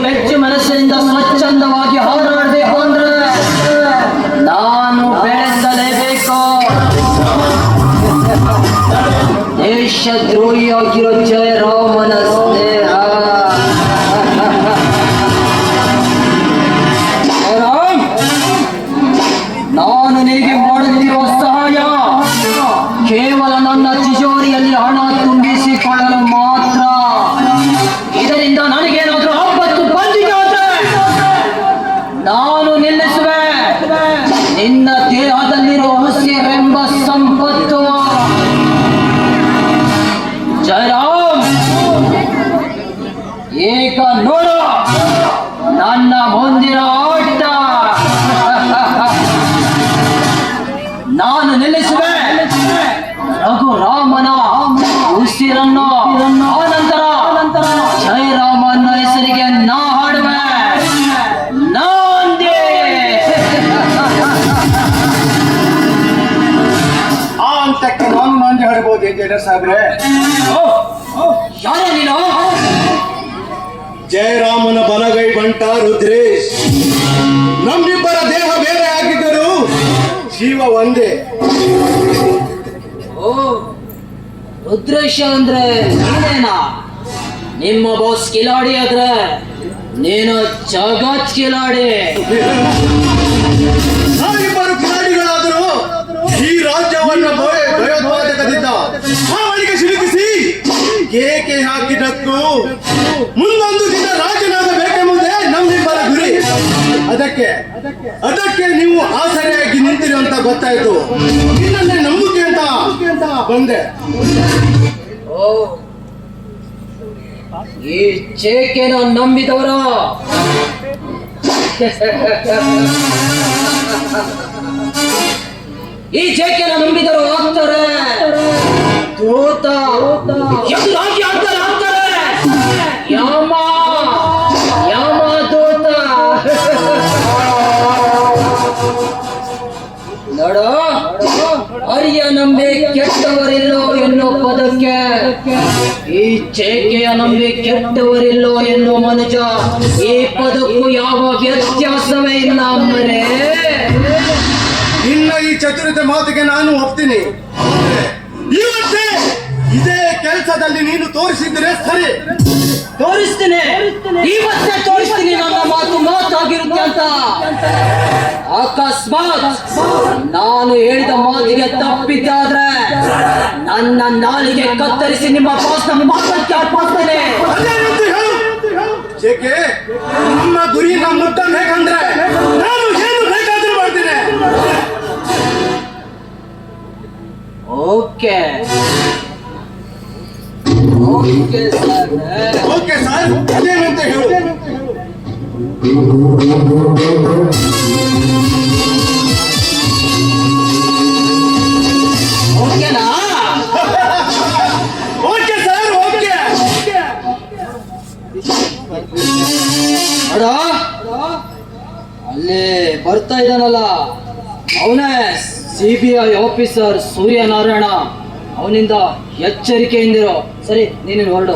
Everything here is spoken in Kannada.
ಬೆಚ್ಚು ಮನಸ್ಸಿನಿಂದ ಸ್ವಚ್ಛಂದವಾಗಿ ಹಾರಾಡಬೇಕು ಅಂದ್ರೆ ನಾನು ಬೆಳೆಸಲೇಬೇಕು. ದೇಶದ್ರೋಹಿಯಾಗಿರೋ ಜಯರಾಮನ ಸ್ನೇಹ. ಜಯರಾಮ್, ನಾನು ನಿನಗೆ ಮಾಡುತ್ತಿರುವ ಸಹಾಯ ಕೇವಲ ನನ್ನ ತಿಜೋರಿಯಲ್ಲಿ ಹಣ ತುಂಬಿಸಿಕೊಳ್ಳಲು ಮಾತ್ರ. ಇದರಿಂದ ನನಗೇನಾದ್ರೂ ಆಪತ್ತು ಬಂದಿದೆ ನಾನು ನಿಲ್ಲಿಸುವೆ. ನಿನ್ನ ದೇಹದಲ್ಲಿರುವ ಉಸಿರೆಂಬ ಸಂಪತ್ತು. ಜಯರಾಮ್, ಈಗ ನೋಡು ನನ್ನ ಮುಂದಿನ ಆಟ. ನಾನು ನಿಲ್ಲಿಸುವೆ ರಘುರಾಮನ ಉಸಿರನ್ನು. ಆನಂತರ ಜಯರಾಮನ ಹೆಸರಿಗೆ ನಾ ಹಾಡುವೆ ನಾಂದಿ. ಆ ಅಂತಕ್ಕೆ ನಾನು ನಾಂದಿ ಹಾಡಬಹುದು ಜಯರ ಸಾಹೇಬ್ರೆ. ಯಾರ ನೀನು? ಜಯರಾಮನ ಬಲಗೈ ಬಂಟ ರುದ್ರೇಶ್. ನಮ್ಮಿಬ್ಬರ ದೇಹ ಬೇರೆ ಆಗಿದ್ದರು, ಜೀವ ಒಂದೇ. ಓ, ರುದ್ರೇಶ ಅಂದ್ರೆ ನೀನೇನಾ? ನಿಮ್ಮ ಬಾಸ್ ಕಿಲಾಡಿ ಆದ್ರೆ ನೀನು ಜಗತ್ ಕಿಲಾಡಿ. ನಾವಿಬ್ಬರು ಕಿಲಾಡಿಗಳಾದರೂ ಈ ರಾಜ್ಯವನ್ನು ಭಯೋತ್ಪಾದಕದಿಂದ ಹಾವಳಿಗೆ ಸಿಲುಕಿಸಿ ಕೇಕೆ ಹಾಕಿದಕ್ಕೂ ಮುಂದೊಂದು ದಿನ ರಾಜನಾಗಬೇಕೆಂಬುದೇ ನಮ್ಮಿಬ್ಬರ ಗುರಿ. ಅದಕ್ಕೆ ನೀವು ಆಸರೆಯಾಗಿ ನಿಂತಿರಿ ಅಂತ ಗೊತ್ತಾಯ್ತು. ನಿನ್ನನ್ನೇ ನಂಬಿಕೆ ಅಂತ ಬಂದೆ. ಓ, ಈ ಚೇಕೆನ ನಂಬಿದವರು ಈ ಚೇಕೆನ ನಂಬಿದರು ಆಗ್ತಾರೆ ದೂತ. ಎದುರಾಗಿ ಆಗ್ತಾರೆ ಯಾಮ ದೂತ. ನೋಡು, ಅರಿಯ ನಂಬಿ ಕೆಟ್ಟವರಿಲ್ಲೋ ಎನ್ನುವ ಪದಕ್ಕೆ ಈ ಚೇಕೆಯ ನಂಬಿ ಕೆಟ್ಟವರಿಲ್ಲೋ ಎನ್ನುವ ಮನುಜ ಈ ಪದಕ್ಕೂ ಯಾವ ವ್ಯತ್ಯಾಸವೇ ಇಲ್ಲ ಅಮ್ಮರೇ. ಇನ್ನ ಈ ಚತುರತೆ ಮಾತಿಗೆ ನಾನು ಒಪ್ತೀನಿ. ಇವತ್ತೇ ಇದೇ ಕೆಲಸದಲ್ಲಿ ನೀನು ತೋರಿಸಿದ್ರೆ ಸರಿ. ತೋರಿಸ್ತೀನಿ, ಇವತ್ತೇ ತೋರಿಸ್ತೀನಿ ನನ್ನ ಮಾತು ಮಾತಾಗಿರುತ್ತೆ ಅಂತ. ಅಕಸ್ಮಾತ್ ನಾನು ಹೇಳಿದ ಮಾತಿಗೆ ತಪ್ಪಿದ್ದಾದ್ರೆ ನನ್ನ ನಾಲಿಗೆ ಕತ್ತರಿಸಿ ನಿಮ್ಮ ಬಾಸ್ ನಮ್ಮ ಮಾತಕ್ಕೆ ಅರ್ಪಿಸ್ತೇನೆ. ಏಕೆ ನಮ್ಮ ಗುರಿನ ಮುಟ್ಟಬೇಕಂದ್ರೆ ನಾನು ಏನು ಬೇಕಾದ್ರೂ ಮಾಡ್ತೀನಿ. ಓಕೆ ಸರ್, ಅದೇನಂತ ಹೇಳು. ಓಕೆನಾ? Okay sir, okay. ನೋಡ, ಅಲ್ಲಿ ಬರ್ತಾ ಇದ್ದಾನಲ್ಲ ಅವನೇ CBI ಆಫೀಸರ್ ಸೂರ್ಯನಾರಾಯಣ. ಅವನಿಂದ ಎಚ್ಚರಿಕೆಯಿಂದಿರೋ. ಸರಿ, ನೀನು ಹೊರಡು.